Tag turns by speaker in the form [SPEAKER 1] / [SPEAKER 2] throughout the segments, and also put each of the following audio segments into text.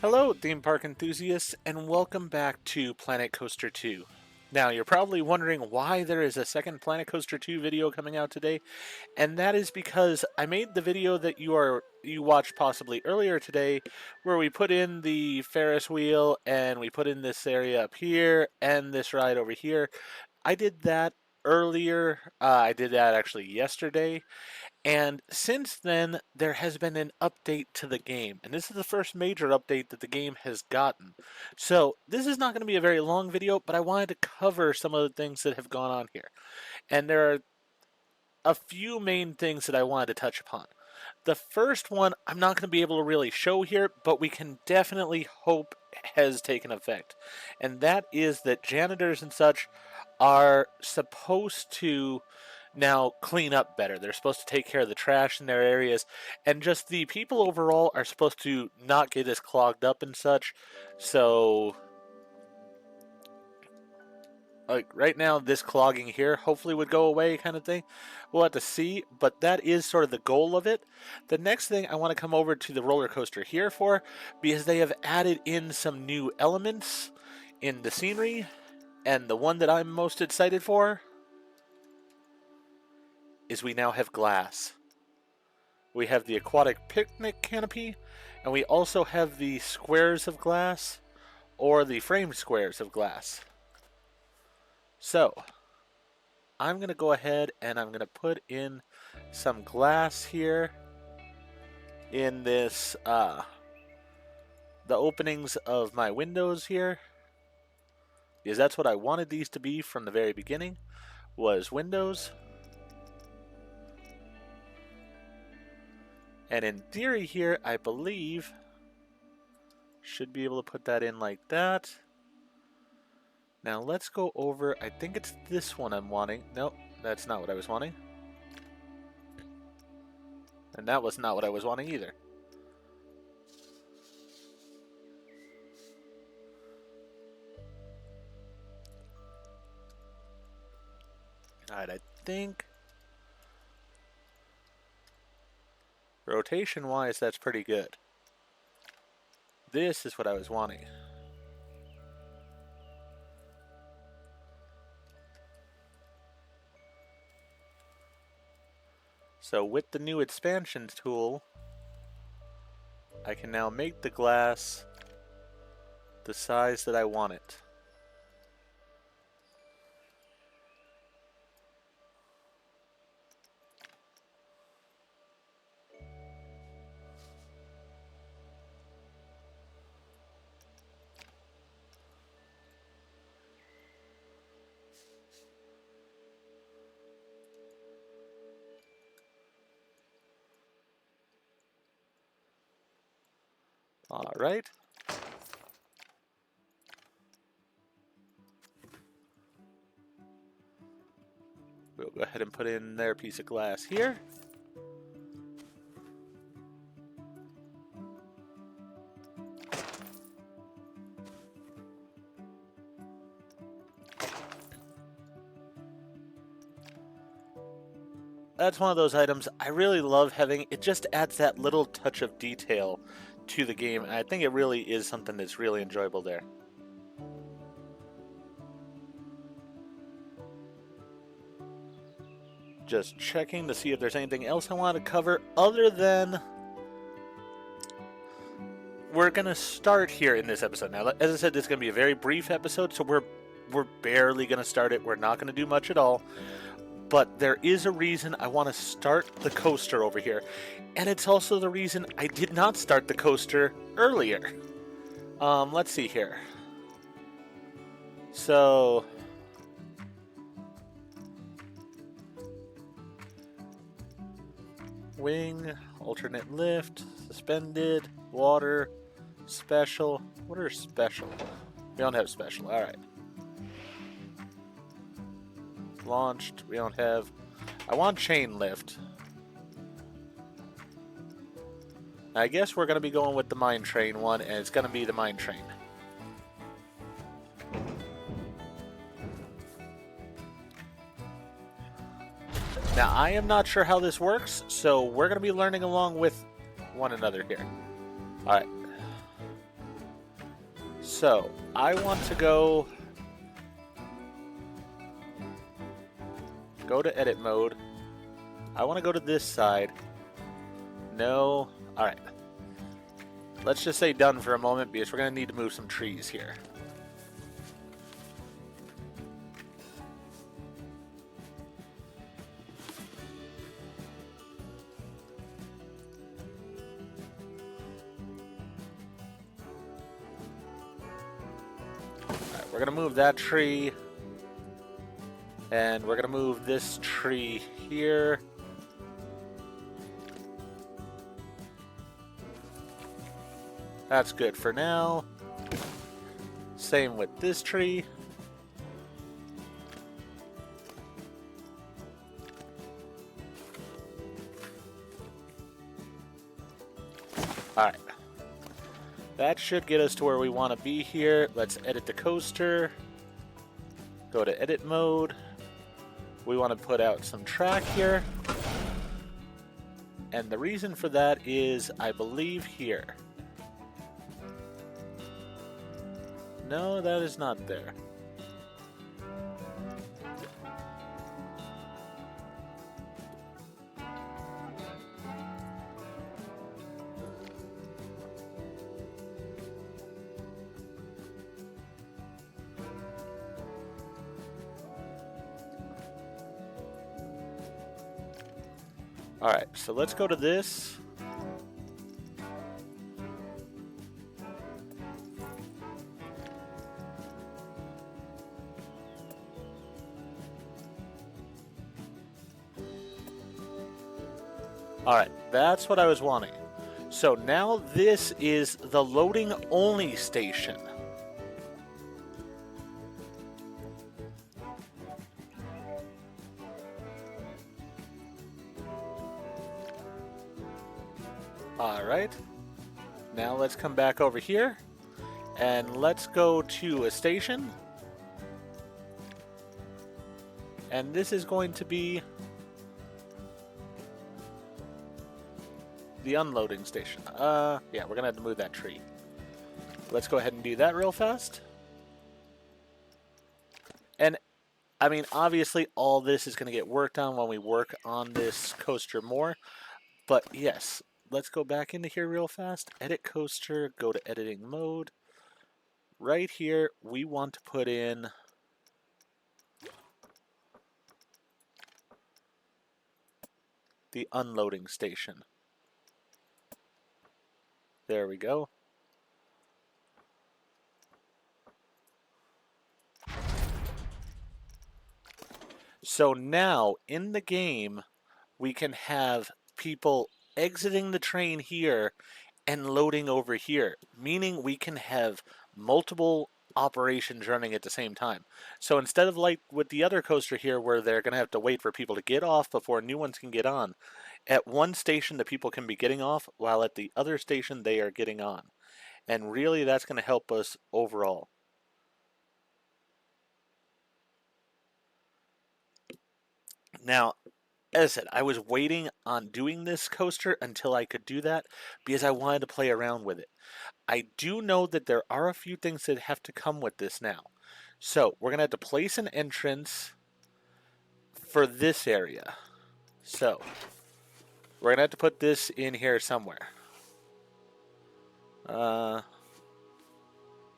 [SPEAKER 1] Hello, theme park enthusiasts, and welcome back to Planet Coaster 2. Now, you're probably wondering why there is a second Planet Coaster 2 video coming out today, and that is because I made the video that you watched possibly earlier today, where we put in the Ferris wheel and we put in this area up here and this ride over here. I did that earlier. I did that actually yesterday. And since then, there has been an update to the game. And this is the first major update that the game has gotten. So, this is not going to be a very long video, but I wanted to cover some of the things that have gone on here. And there are a few main things that I wanted to touch upon. The first one, I'm not going to be able to really show here, but we can definitely hope has taken effect. And that is that janitors and such are supposed to now clean up better. They're supposed to take care of the trash in their areas, and just the people overall are supposed to not get as clogged up and such. So, like right now, this clogging here hopefully would go away, kind of thing. We'll have to see, but that is sort of the goal of it. The next thing I want to come over to the roller coaster here for, because they have added in some new elements in the scenery, and the one that I'm most excited for is we now have glass. We have the aquatic picnic canopy, and we also have the squares of glass, or the framed squares of glass. So, I'm going to go ahead and I'm going to put in some glass here in this, the openings of my windows here, because that's what I wanted these to be from the very beginning, was windows. And in theory here, I believe, should be able to put that in like that. Now let's go over, I think it's this one I'm wanting. Nope, that's not what I was wanting. And that was not what I was wanting either. Alright, I think rotation-wise, that's pretty good. This is what I was wanting. So with the new expansions tool, I can now make the glass the size that I want it. All right. We'll go ahead and put in their piece of glass here. That's one of those items I really love having. It just adds that little touch of detail to the game, and I think it really is something that's really enjoyable there. Just checking to see if there's anything else I want to cover other than we're going to start here in this episode. Now, as I said, this is going to be a very brief episode, so we're barely going to start it. We're not going to do much at all. But there is a reason I want to start the coaster over here. And it's also the reason I did not start the coaster earlier. Let's see here. So, wing, alternate lift, suspended, water, special. What are special? We don't have special. Alright. Launched. We don't have. I want chain lift. I guess we're going to be going with the mine train one, and it's going to be the mine train. Now, I am not sure how this works, so we're going to be learning along with one another here. Alright. So, I want to go to edit mode. I want to go to this side. No. Alright. Let's just say done for a moment because we're going to need to move some trees here. Alright, we're going to move that tree. And we're going to move this tree here. That's good for now. Same with this tree. Alright. That should get us to where we want to be here. Let's edit the coaster. Go to edit mode. We want to put out some track here. And the reason for that is, I believe, here. No, that is not there. Alright, so let's go to this. Alright, that's what I was wanting. So now this is the loading only station. Alright, now let's come back over here and let's go to a station. And this is going to be the unloading station. Yeah, we're gonna have to move that tree. Let's go ahead and do that real fast. And I mean, obviously all this is gonna get worked on when we work on this coaster more. But yes, let's go back into here real fast. Edit coaster, go to editing mode. Right here, we want to put in the unloading station. There we go. So now, in the game, we can have people exiting the train here and loading over here, meaning we can have multiple operations running at the same time. So instead of like with the other coaster here where they're going to have to wait for people to get off before new ones can get on, at one station the people can be getting off while at the other station they are getting on. And really that's going to help us overall. Now, as I said, I was waiting on doing this coaster until I could do that because I wanted to play around with it. I do know that there are a few things that have to come with this now. So we're going to have to place an entrance for this area. So we're going to have to put this in here somewhere.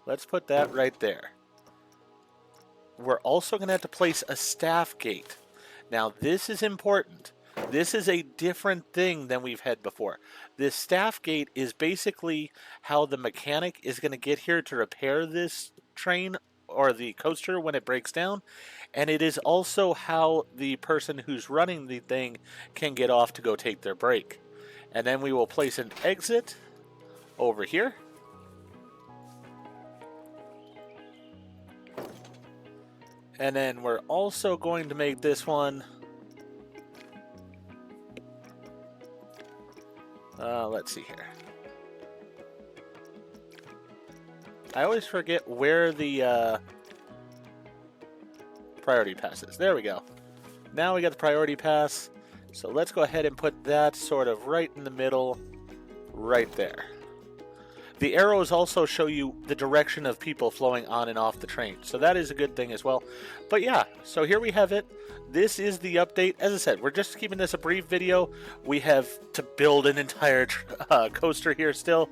[SPEAKER 1] Let's put that right there. We're also going to have to place a staff gate. Now this is important. This is a different thing than we've had before. This staff gate is basically how the mechanic is going to get here to repair this train or the coaster when it breaks down. And it is also how the person who's running the thing can get off to go take their break. And then we will place an exit over here. And then we're also going to make this one, let's see here. I always forget where the priority pass is. There we go. Now we got the priority pass. So let's go ahead and put that sort of right in the middle, right there. The arrows also show you the direction of people flowing on and off the train, so that is a good thing as well. But yeah, so here we have it. This is the update. As I said, we're just keeping this a brief video. We have to build an entire coaster here still,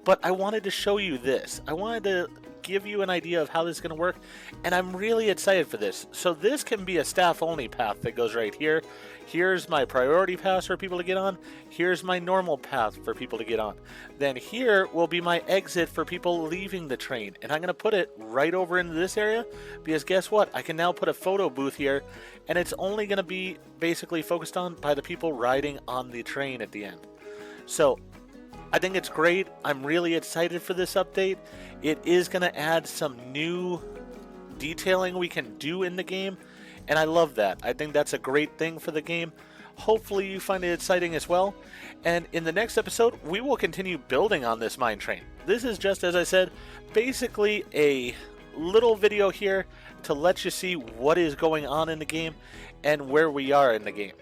[SPEAKER 1] but I wanted to show you this. I wanted to give you an idea of how this is going to work, and I'm really excited for this. So this can be a staff-only path that goes right here. Here's my priority pass for people to get on. Here's my normal path for people to get on. Then here will be my exit for people leaving the train, and I'm going to put it right over into this area, because guess what? I can now put a photo booth here, and it's only going to be basically focused on by the people riding on the train at the end. So I think it's great. I'm really excited for this update. It is going to add some new detailing we can do in the game, and I love that. I think that's a great thing for the game. Hopefully you find it exciting as well. And in the next episode, we will continue building on this mine train. This is just, as I said, basically a little video here to let you see what is going on in the game and where we are in the game.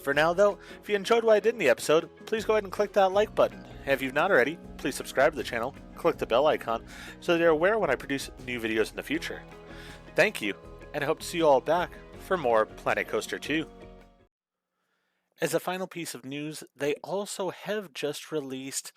[SPEAKER 1] For now though, if you enjoyed what I did in the episode, please go ahead and click that like button. And if you've not already, please subscribe to the channel, click the bell icon, so that you're aware when I produce new videos in the future. Thank you, and I hope to see you all back for more Planet Coaster 2. As a final piece of news, they also have just released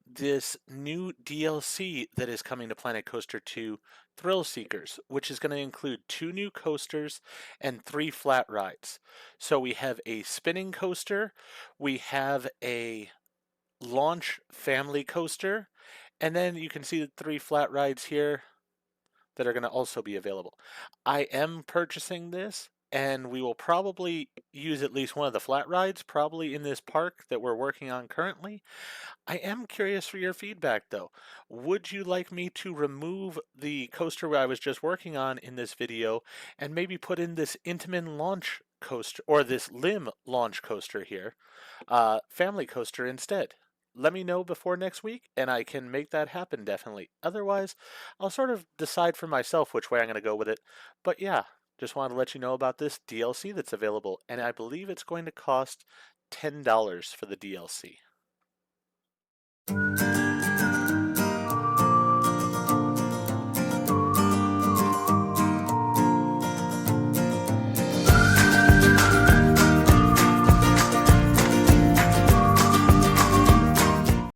[SPEAKER 1] this new DLC that is coming to Planet Coaster 2, Thrill Seekers, which is going to include 2 new coasters and 3 flat rides. So we have a spinning coaster, we have a launch family coaster, and then you can see the 3 flat rides here that are going to also be available. I am purchasing this, and we will probably use at least one of the flat rides, probably in this park that we're working on currently. I am curious for your feedback though. Would you like me to remove the coaster I was just working on in this video and maybe put in this Intamin launch coaster, or this Lim launch coaster here, family coaster instead? Let me know before next week and I can make that happen definitely. Otherwise, I'll sort of decide for myself which way I'm going to go with it. But yeah, just wanted to let you know about this DLC that's available, and I believe it's going to cost $10 for the DLC.